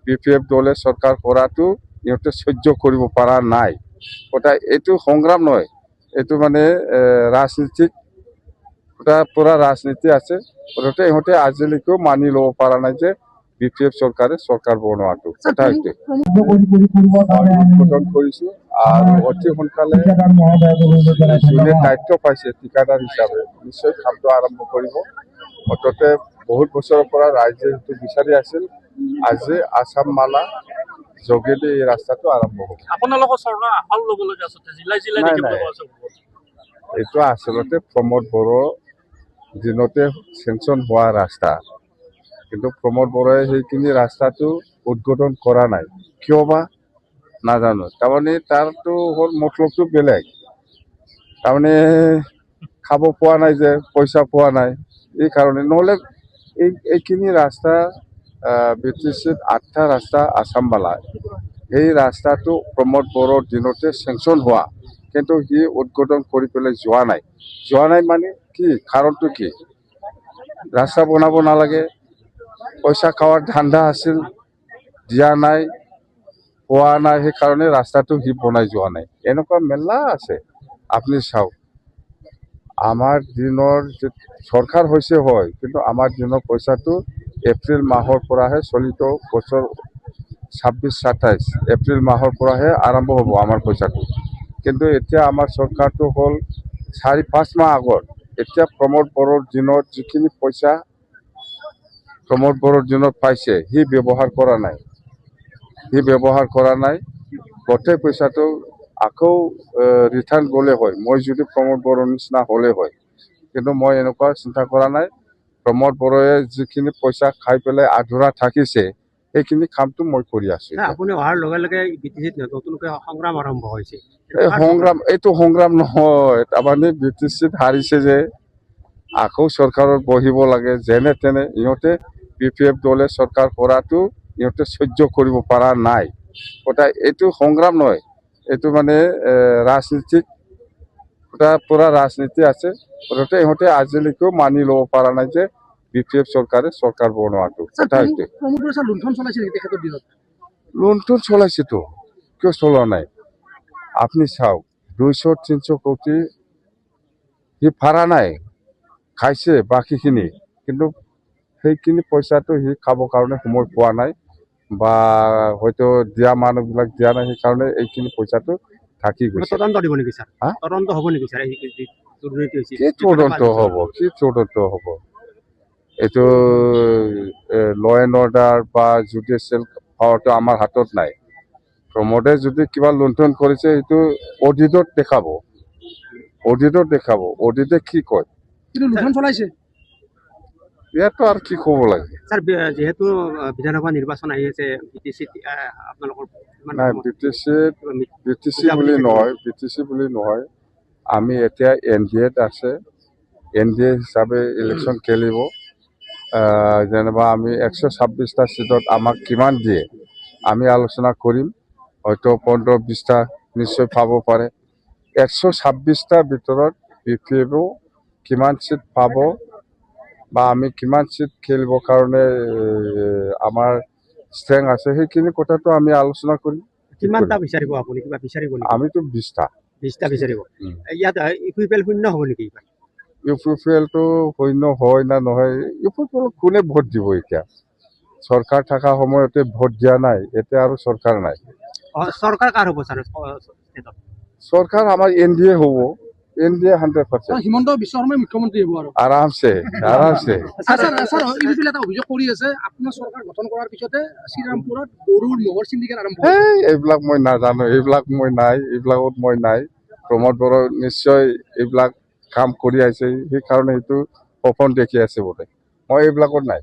BPF দলে চৰকাৰ কৰাটো ইহঁতে সহ্য কৰিব পৰা নাই। কথা এইটো সংগ্ৰাম নহয়, এইটো মানে ৰাজনীতিক পুৰা ৰাজনীতি আছে। গতিকে ইহঁতে আজিলৈকেও মানি ল'ব পৰা নাই যে বিপিএফ চৰকাৰে চৰকাৰ বনোৱাটো কথা হৈছে। উদ্বোধন কৰিছোঁ আৰু অতি সোনকালে যোনে দায়িত্ব পাইছে ঠিকাদাৰ হিচাপে নিশ্চয় কামটো আৰম্ভ কৰিব। অন্ততে বহুত বছৰৰ পৰা ৰাইজে সেইটো বিচাৰি আছিল, আজি আসাম মালা যোগেদি এই ৰাস্তাটো আৰম্ভ হ'ব। আপোনালোকৰ চৰকাৰ আহল ল'বলগীয়া আছে জিলাই জিলাই এইটো আচলতে প্ৰমোদ বড়ো দিনতে চেংচন হোৱা ৰাস্তা, কিন্তু প্ৰমোদ বড়োৱে সেইখিনি ৰাস্তাটো উদ্বোধন কৰা নাই, কিয় বা নাজানো। তাৰমানে তাৰতো হ'ল মতলবটো বেলেগ, তাৰমানে খাব পোৱা নাই যে পইচা পোৱা নাই এই কাৰণে। নহ'লে এইখিনি ৰাস্তা BTCত 8টা ৰাস্তা আসাম মালা, এই ৰাস্তাটো প্ৰমোদ বড়োৰ দিনতে চেংচন হোৱা, কিন্তু সি উদ্বোধন কৰি পেলাই যোৱা নাই মানে কি কাৰণটো কি? ৰাস্তা বনাব নালাগে, পইচা খোৱাৰ ধান্দা আছিল, দিয়া নাই, পোৱা নাই, সেইকাৰণে ৰাস্তাটো সি বনাই যোৱা নাই। এনেকুৱা মেলা আছে। আপুনি চাওক, আমাৰ দিনৰ চৰকাৰ হৈছে হয়, কিন্তু আমাৰ দিনৰ পইচাটো এপ্ৰিল মাহৰ পৰাহে চলিত বছৰ 26-27 এপ্ৰিল মাহৰ পৰাহে আৰম্ভ হ'ব আমাৰ পইচাটো। কিন্তু এতিয়া আমাৰ চৰকাৰটো হ'ল 4-5 মাহ আগত। এতিয়া প্ৰমোদ বড়োৰ দিনত যিখিনি পইচা প্ৰমোদ বড়োৰ দিনত পাইছে সি ব্যৱহাৰ কৰা নাই। গোটেই পইচাটো আকৌ ৰিটাৰ্ণ গ'লে হয়, মই যদি প্ৰমোদ বড়োৰ নিচিনা হ'লে হয়, কিন্তু মই এনেকুৱা চিন্তা কৰা নাই। প্ৰমোদ বড়োৱে যিখিনি পইচা খাই পেলাই আধৰুৱা থাকিছে সেইখিনি কামটো মই কৰি আছো। আপুনি অহাৰ লগে লগে BTCত নতুনকৈ সংগ্ৰাম আৰম্ভ হৈছে। এইটো সংগ্ৰাম নহয়, তাৰমানে BTCত হাৰিছে যে আকৌ চৰকাৰত বহিব লাগে যেনে তেনে। ইহঁতে বিপিএফ দলে চৰকাৰ কৰাটো ইহঁতে সহ্য কৰিব পৰা নাই। কথা এইটো সংগ্ৰাম নহয়, এইটো মানে ৰাজনীতিক পুৰা ৰাজনীতি আছে। গতিকে ইহঁতে আজিলৈকেও মানি ল'ব পৰা নাই যে বিপিএফ চৰকাৰে চৰকাৰ বনোৱাটো কথা হৈছে। লুণ্ঠন চলাইছেতো, কিয় চলোৱা নাই? আপনি চাওক, 200-300 কোটি সি ভাড়া নাই, খাইছে বাকীখিনি, কিন্তু সেইখিনি পইচাটো সি খাবৰ কাৰণে সময় পোৱা নাই, বা হয়তো দিয়া মানুহবিলাক দিয়া নাই, সেইকাৰণে এইখিনি পইচাটো থাকি গৈছে। তদন্ত দিব নেকি ছাৰ? তদন্ত হ'ব নেকি ছাৰ? কি তদন্ত হ'ব? এইটো ল এণ্ড অৰ্ডাৰ বা জুডিচিয়েল পাৱাৰটো আমাৰ হাতত নাই। প্ৰমোদে যদি কিবা লুণ্ঠন কৰিছে সেইটো অডিটত দেখাব, অডিটে কি কয়। লুণ্ঠন চলাইছে ইয়াতো আৰু কি ক'ব লাগে। ছাৰ, যিহেতু বিধানসভা নিৰ্বাচন আহি আছে, BTCত আপোনালোকৰ নাই, BTC বুলি নহয়, আমি এতিয়া NDAত আছে। NDA হিচাপে ইলেকশ্যন খেলিব। যেনিবা আমি 126টা চিটত আমাক কিমান দিয়ে আমি আলোচনা কৰিম। হয়তো 15-20টা নিশ্চয় পাব পাৰে। 126টাৰ ভিতৰত BPFও কিমান চিট পাব বা আমি কিমান চিট খেলিবৰ কাৰণে আমাৰ ষ্ট্ৰেংথ আছে, সেইখিনি কথাটো আমি আলোচনা কৰিম। কিমানটা বিচাৰিব আপুনি? কিবা বিচাৰিব নেকি? আমিতো 20টা বিচাৰিব। ইয়াত ইকুইপেল শূন্য হ'ব নেকি? ইউপিপিএলটো শূন্য হয় না নহয়, ইউপিপিএল কোনে ভোট দিব? এতিয়া চৰকাৰ থকা সময়তে ভোট দিয়া নাই, এতিয়া আৰু চৰকাৰ নাই। চৰকাৰ কাৰ হ'ব ছাৰ? চৰকাৰ আমাৰ NDA হ'ব। NDA 100%। হিমন্ত বিশ্ব শৰ্মাই মুখ্যমন্ত্ৰী হ'ব আৰু আৰামছে। ইউপিপিএল এটা অভিযোগ কৰি আছে, আপোনাৰ চৰকাৰ গঠন কৰাৰ পিছতে শ্ৰীৰামপুৰত গৰুৰ মহৰ চিণ্ডিকেট আৰম্ভ হৈছে। এইবিলাক মই নাজানো, এইবিলাকত মই নাই। প্ৰমোদ বড়ো নিশ্চয় এইবিলাক কাম কৰি আছে, সেইকাৰণে সেইটো সপোন দেখি আছে বোলে। মই এইবিলাকত নাই।